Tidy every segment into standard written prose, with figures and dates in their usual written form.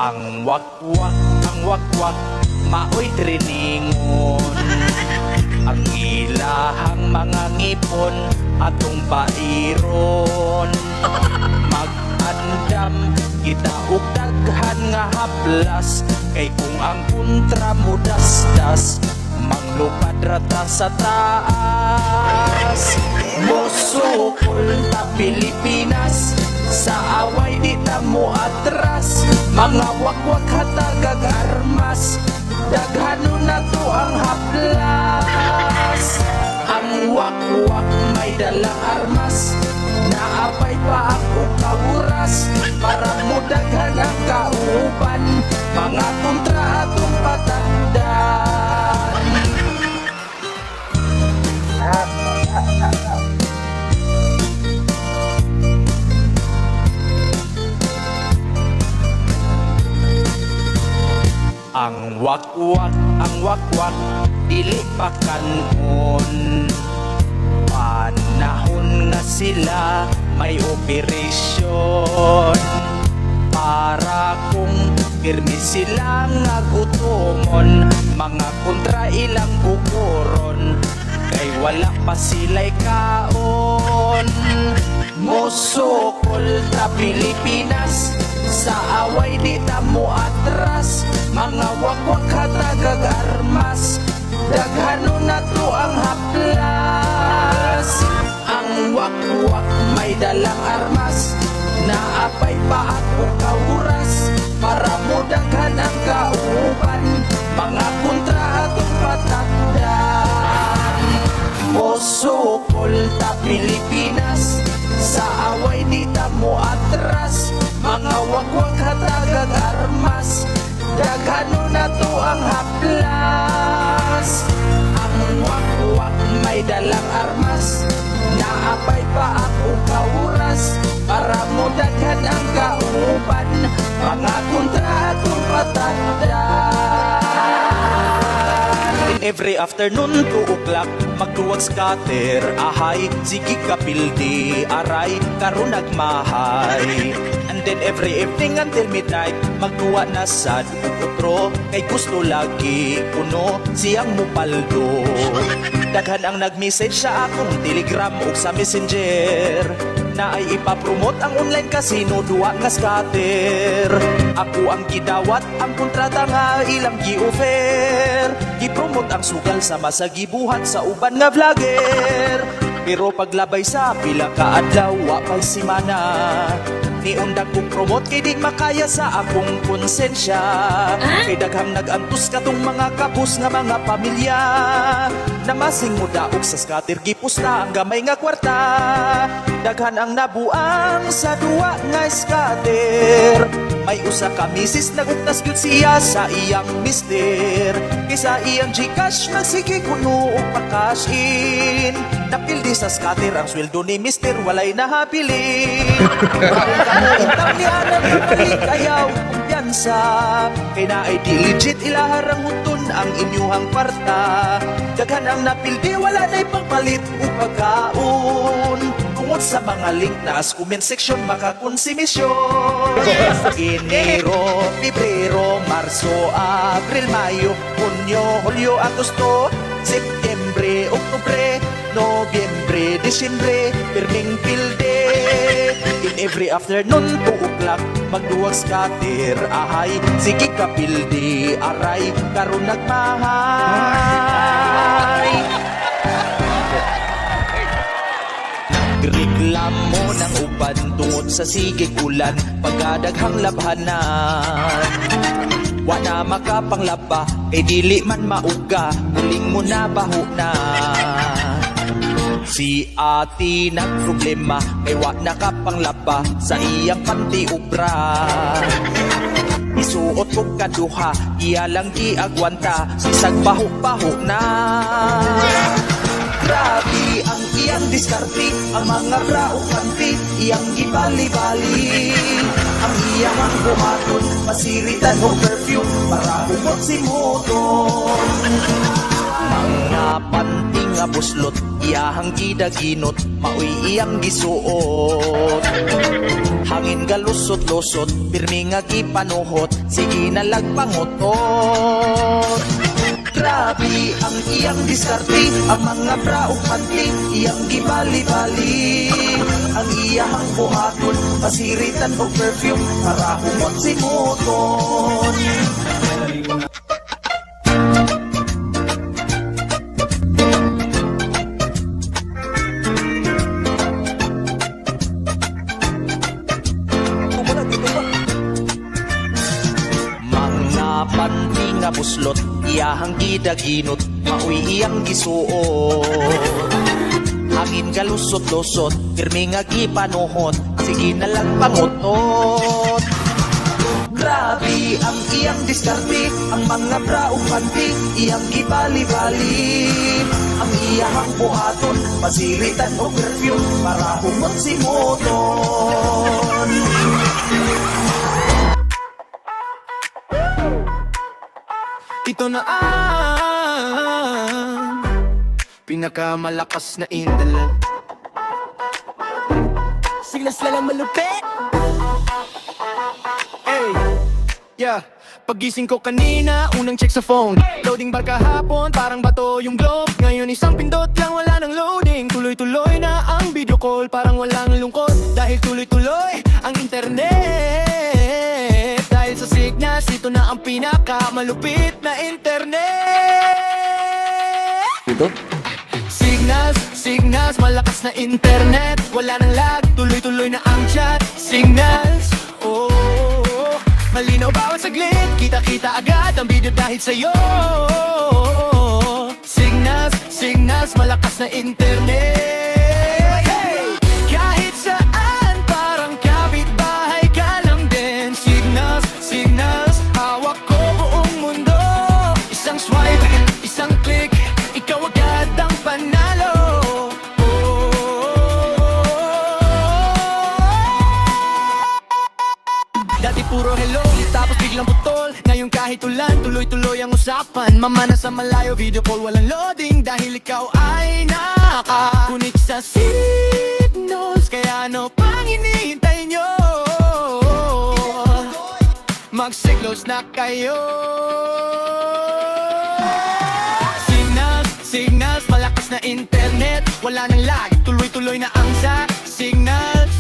Ang wakwak, maoy triningon. Ang ilahang mga ngipon, atong pairon. Mag-andam, kita og daghan nga haplas. Kay kung ang kontra mo dasdas, manglupad rata sa taas. Musukol ta Pilipinas, sa away di ta mo atras. Mga wakwak hatagag armas, daghanon na to ang haplas. Ang wakwak may dalang armas, naapay pa ako kauras. Para mo daghan ang kauban, mga kontra atong patagdan. Ang wakwak, dili pa kanon. Panahon na sila may operasyon. Para kung pirmi sila nga gutomon, mga kontra ilang bukuron. Kay wala pa sila'y kaon. Musukol ta Pilipinas, sa away di ta mo atras. Mga wakwak hatagag armas, daghanon na to ang haplas. Ang wakwak may dalang armas, naapay pa ako kauras. Para mo daghan ang kauban, mga kontra atong patagdan. Musukol ta Pilipinas, sa away di ta mo atras. Mga wakwak hatagag armas, daghanon na to ang haplas. Ang wakwak may dalang armas, naapay pa ako kauras. Para mo daghan ang kauban, mga kontra atong patagdan. Every afternoon, 2 o'clock, magduwag scatter. Ahay, sige kapildi, aray, karon nagmahay. And then every evening until midnight, magduwa na sad utro. Kay gusto lagi, kuno, siyang mupaldo. Daghan ang nag-message sa akong telegram o sa messenger, na ay ipapromote ang online casino, duwa nga scatter. Ako ang gidawat, ang kontrata nga ilang gi-offer. Gipromote ang sugal sa masagibuhat sa uban nga vlogger. Pero paglabay sa pila ka adlaw, wa pa'y simana. Niundag kong promote kay di makaya sa akong konsensya. Kay daghang nag-antus katong mga kapus nga mga pamilya. Namasing mo daog sa scatter, gipusta ang gamay nga kwarta. Daghan ang nabuang sa duwa nga scatter. May usa ka misis nagugtas gyud siya sa iyang mister. Kisa iyang Gcash nagsige kuno og pa-cash in. Napildi sa scatter ang sweldo ni mister, walay nahabilin. Intang ni anak balik ayaw kumpiyansa. Kay na ay di legit ilaharang huton ang inyuhang parta. Daghan ang napildi, wala na'y pagpalit o pagkaon. Tungod sa mga link na as comment section, makakonsumisyon. Enero, Pebrero, Marso, Abril, Mayo, Hunyo, Hulyo, Agosto, Septembre, Oktubre, Nobyembre, Disyembre, pirming pilde. In every afternoon, 2 o'clock, magduwag scatter. Ahay, sige kapildi, aray, karon nagmahay. Reklamo ng uban tungod sa sigig ulan, pagadaghang labhanan. Wala makapanglaba, kay dili man mauga, muling mo na baho na. Si ati nagproblema, kay wa nakapanglaba sa iyang pantiubra. Isuot ko kaduha, iya lang di agwanta, isag baho-baho na. Grabe ang iyang diskarte, ang mga bra o panty, iyang gibali-bali. Ang iyang ang buhaton, masiritan o perfume, para umot si moton. Mga panting nga buslot, iyahang gidaginot, maoy iyang gisuot. Hangin galusot-lusot, pirmi nga gipanuhot, sige na lagpangutot. Grabe ang iyang diskarte, ang mga bra ug panty, iyang gibali-bali. Ang iyang buhaton, pasiritan og perfume, para humot si muton. Mga panty nga buslot, iyahang gidaginot, maoy iyang gisuot. Hangin galusot-lusot, pirmi nga gipanuhot, sige na lang pangutot. Grabe ang iyang diskarte, ang mga bra ug panty, iyang gibali-bali. Ang iyang buhaton, pasiritan og perfume, para humot si muton. Ito na ang pinakamalakas na internet. Siglas lang malupit. Hey, yeah. Pagising ko kanina, unang check sa phone. Loading bar kahapon, parang bato yung globe. Ngayon isang pindot lang, wala nang loading. Tuloy-tuloy na ang video call, parang walang lungkot. Dahil tuloy-tuloy ang internet. Dahil sa Signas, ito na ang pinakamalupit na internet. Ito? Signas, malakas na internet. Wala nang lag, tuloy-tuloy na ang chat. Signals, oh, malinaw bawat saglit, kita-kita agad ang video dahil sa'yo. Signas, malakas na internet. Hey! Kahit saan, parang kapitbahay ka lang din. Signas, hawak ko buong mundo. Isang swipe, isang click, ikaw agad ang panalo. Dati puro hello, tapos biglang putol. Ngayon kahit ulan, tuloy-tuloy ang usapan. Mamana sa malayo, video call, walang loading. Dahil ikaw ay nakakunik sa signals. Kaya ano pang hinihintay nyo? Mag-siglos na kayo. Signals, malakas na internet. Wala nang lag, tuloy-tuloy na ang sa signals.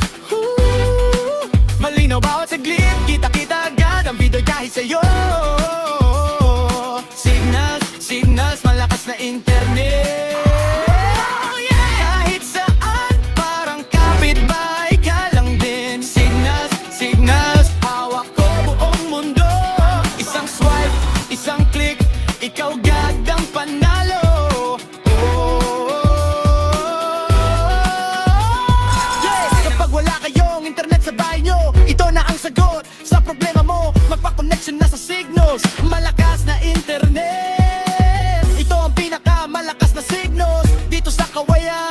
Malinaw bawat saglit, kita-kita agad ang video kahit sa'yo. Signals, malakas na internet. Oh, yeah! Kahit saan, parang kapitbahay ka lang din. Signals, hawak ko buong mundo. Isang swipe, isang click, ikaw agad ang panalo. Sagot sa problema mo, magpa-connection na sa Signals. Malakas na internet, ito ang pinakamalakas na Signals dito sa Kawayan.